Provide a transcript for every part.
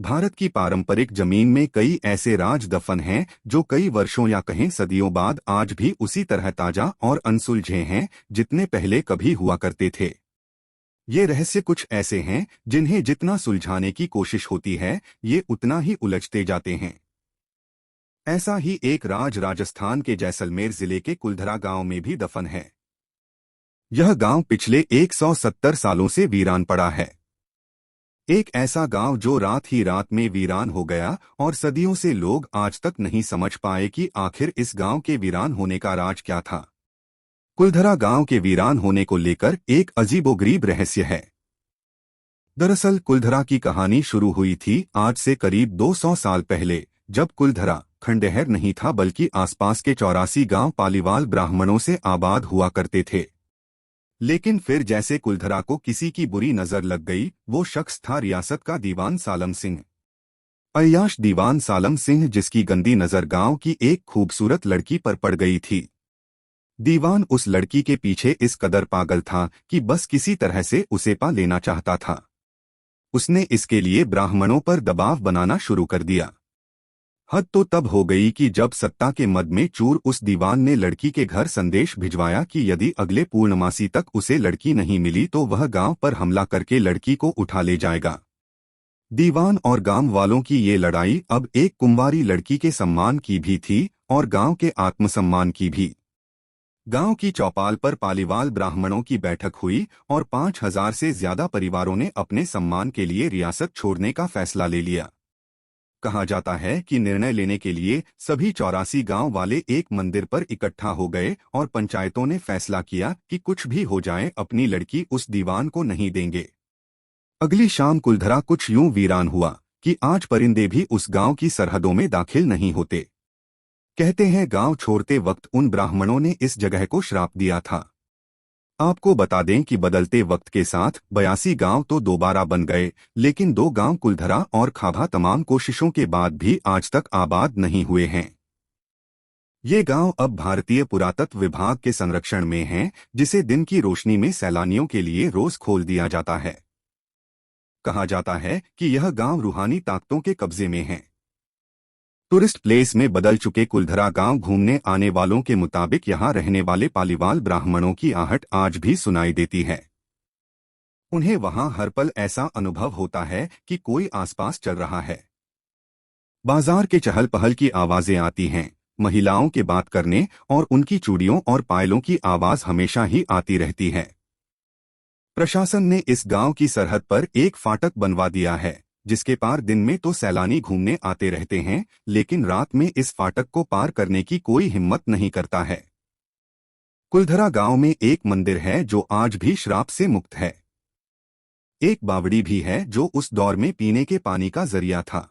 भारत की पारंपरिक जमीन में कई ऐसे राज दफन हैं जो कई वर्षों या कहें सदियों बाद आज भी उसी तरह ताजा और अनसुलझे हैं जितने पहले कभी हुआ करते थे। ये रहस्य कुछ ऐसे हैं जिन्हें जितना सुलझाने की कोशिश होती है ये उतना ही उलझते जाते हैं। ऐसा ही एक राज राजस्थान के जैसलमेर जिले के कुलधरा गांव में भी दफन है। यह गांव पिछले 170 सालों से वीरान पड़ा है। एक ऐसा गांव जो रात ही रात में वीरान हो गया और सदियों से लोग आज तक नहीं समझ पाए कि आखिर इस गांव के वीरान होने का राज क्या था। कुलधरा गांव के वीरान होने को लेकर एक अजीबोगरीब रहस्य है। दरअसल कुलधरा की कहानी शुरू हुई थी आज से करीब 200 साल पहले, जब कुलधरा खंडहर नहीं था बल्कि आसपास के 84 गांव पालीवाल ब्राह्मणों से आबाद हुआ करते थे। लेकिन फिर जैसे कुलधरा को किसी की बुरी नजर लग गई, वो शख्स था रियासत का दीवान सालम सिंह। अय्याश दीवान सालम सिंह, जिसकी गंदी नजर गांव की एक खूबसूरत लड़की पर पड़ गई थी। दीवान उस लड़की के पीछे इस कदर पागल था कि बस किसी तरह से उसे पा लेना चाहता था। उसने इसके लिए ब्राह्मणों पर दबाव बनाना शुरू कर दिया। हद तो तब हो गई कि जब सत्ता के मद में चूर उस दीवान ने लड़की के घर संदेश भिजवाया कि यदि अगले पूर्णमासी तक उसे लड़की नहीं मिली तो वह गांव पर हमला करके लड़की को उठा ले जाएगा। दीवान और गांव वालों की ये लड़ाई अब एक कुंवारी लड़की के सम्मान की भी थी और गांव के आत्मसम्मान की भी। गांव की चौपाल पर पालीवाल ब्राह्मणों की बैठक हुई और 5000 से ज्यादा परिवारों ने अपने सम्मान के लिए रियासत छोड़ने का फैसला ले लिया। कहा जाता है कि निर्णय लेने के लिए सभी 84 गांव वाले एक मंदिर पर इकट्ठा हो गए और पंचायतों ने फैसला किया कि कुछ भी हो जाए अपनी लड़की उस दीवान को नहीं देंगे। अगली शाम कुलधरा कुछ यूं वीरान हुआ कि आज परिंदे भी उस गांव की सरहदों में दाखिल नहीं होते। कहते हैं गांव छोड़ते वक्त उन ब्राह्मणों ने इस जगह को श्राप दिया था। आपको बता दें कि बदलते वक्त के साथ 82 गांव तो दोबारा बन गए, लेकिन 2 गांव कुलधरा और खाभा तमाम कोशिशों के बाद भी आज तक आबाद नहीं हुए हैं। ये गांव अब भारतीय पुरातत्व विभाग के संरक्षण में हैं, जिसे दिन की रोशनी में सैलानियों के लिए रोज खोल दिया जाता है। कहा जाता है कि यह गांव रूहानी ताकतों के कब्जे में है। टूरिस्ट प्लेस में बदल चुके कुलधरा गांव घूमने आने वालों के मुताबिक यहां रहने वाले पालीवाल ब्राह्मणों की आहट आज भी सुनाई देती है। उन्हें वहां हर पल ऐसा अनुभव होता है कि कोई आसपास चल रहा है। बाजार के चहल पहल की आवाजें आती हैं, महिलाओं के बात करने और उनकी चूड़ियों और पायलों की आवाज हमेशा ही आती रहती है। प्रशासन ने इस गांव की सरहद पर एक फाटक बनवा दिया है, जिसके पार दिन में तो सैलानी घूमने आते रहते हैं, लेकिन रात में इस फाटक को पार करने की कोई हिम्मत नहीं करता है। कुलधरा गांव में एक मंदिर है जो आज भी श्राप से मुक्त है। एक बावड़ी भी है जो उस दौर में पीने के पानी का जरिया था।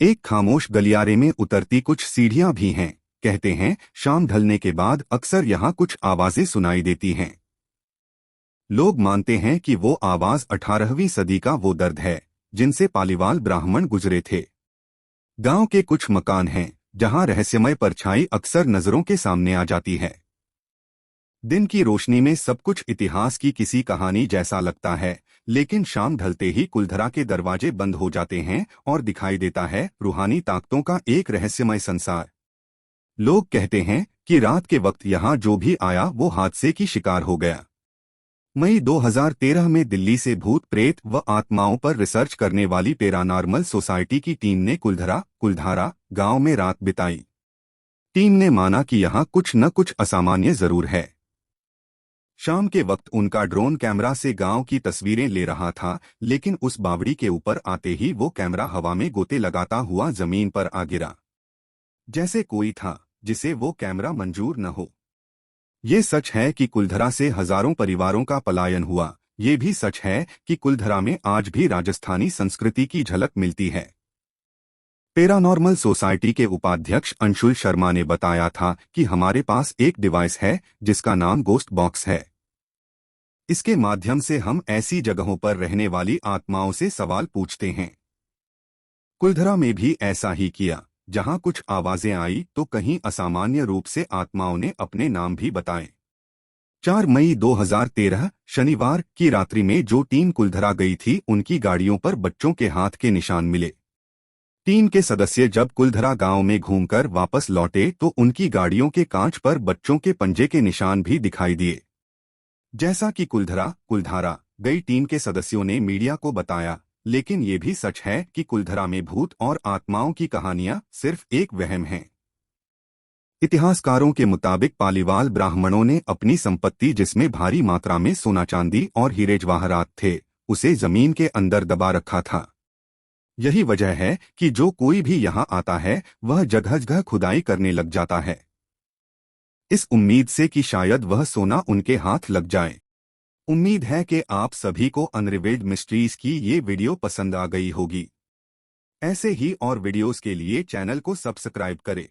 एक खामोश गलियारे में उतरती कुछ सीढ़ियां भी हैं। कहते हैं शाम ढलने के बाद अक्सर यहाँ कुछ आवाजें सुनाई देती हैं। लोग मानते हैं कि वो आवाज 18वीं सदी का वो दर्द है जिनसे पालीवाल ब्राह्मण गुजरे थे। गांव के कुछ मकान हैं जहां रहस्यमय परछाई अक्सर नजरों के सामने आ जाती है। दिन की रोशनी में सब कुछ इतिहास की किसी कहानी जैसा लगता है, लेकिन शाम ढलते ही कुलधरा के दरवाजे बंद हो जाते हैं और दिखाई देता है रूहानी ताकतों का एक रहस्यमय संसार। लोग कहते हैं कि रात के वक्त यहाँ जो भी आया वो हादसे की शिकार हो गया। मई 2013 में दिल्ली से भूत प्रेत व आत्माओं पर रिसर्च करने वाली पैरानॉर्मल सोसाइटी की टीम ने कुलधारा गांव में रात बिताई। टीम ने माना कि यहाँ कुछ न कुछ असामान्य जरूर है। शाम के वक्त उनका ड्रोन कैमरा से गांव की तस्वीरें ले रहा था, लेकिन उस बावड़ी के ऊपर आते ही वो कैमरा हवा में गोते लगाता हुआ जमीन पर आ गिरा। जैसे कोई था जिसे वो कैमरा मंजूर न हो। ये सच है कि कुलधरा से हजारों परिवारों का पलायन हुआ। ये भी सच है कि कुलधरा में आज भी राजस्थानी संस्कृति की झलक मिलती है। पैरानॉर्मल सोसाइटी के उपाध्यक्ष अंशुल शर्मा ने बताया था कि हमारे पास एक डिवाइस है जिसका नाम गोस्ट बॉक्स है। इसके माध्यम से हम ऐसी जगहों पर रहने वाली आत्माओं से सवाल पूछते हैं। कुलधरा में भी ऐसा ही किया। जहां कुछ आवाजें आई तो कहीं असामान्य रूप से आत्माओं ने अपने नाम भी बताए। 4 मई 2013 शनिवार की रात्रि में जो टीम कुलधरा गई थी उनकी गाड़ियों पर बच्चों के हाथ के निशान मिले। टीम के सदस्य जब कुलधरा गांव में घूमकर वापस लौटे तो उनकी गाड़ियों के कांच पर बच्चों के पंजे के निशान भी दिखाई दिए। जैसा कि कुलधारा गई टीम के सदस्यों ने मीडिया को बताया, लेकिन ये भी सच है कि कुलधरा में भूत और आत्माओं की कहानियां सिर्फ एक वहम है। इतिहासकारों के मुताबिक पालीवाल ब्राह्मणों ने अपनी संपत्ति, जिसमें भारी मात्रा में सोना चांदी और हीरे जवाहरात थे, उसे जमीन के अंदर दबा रखा था। यही वजह है कि जो कोई भी यहाँ आता है वह जगह जगह खुदाई करने लग जाता है, इस उम्मीद से कि शायद वह सोना उनके हाथ लग जाए। उम्मीद है कि आप सभी को अनरिवील्ड मिस्ट्रीज की ये वीडियो पसंद आ गई होगी। ऐसे ही और वीडियोस के लिए चैनल को सब्सक्राइब करें।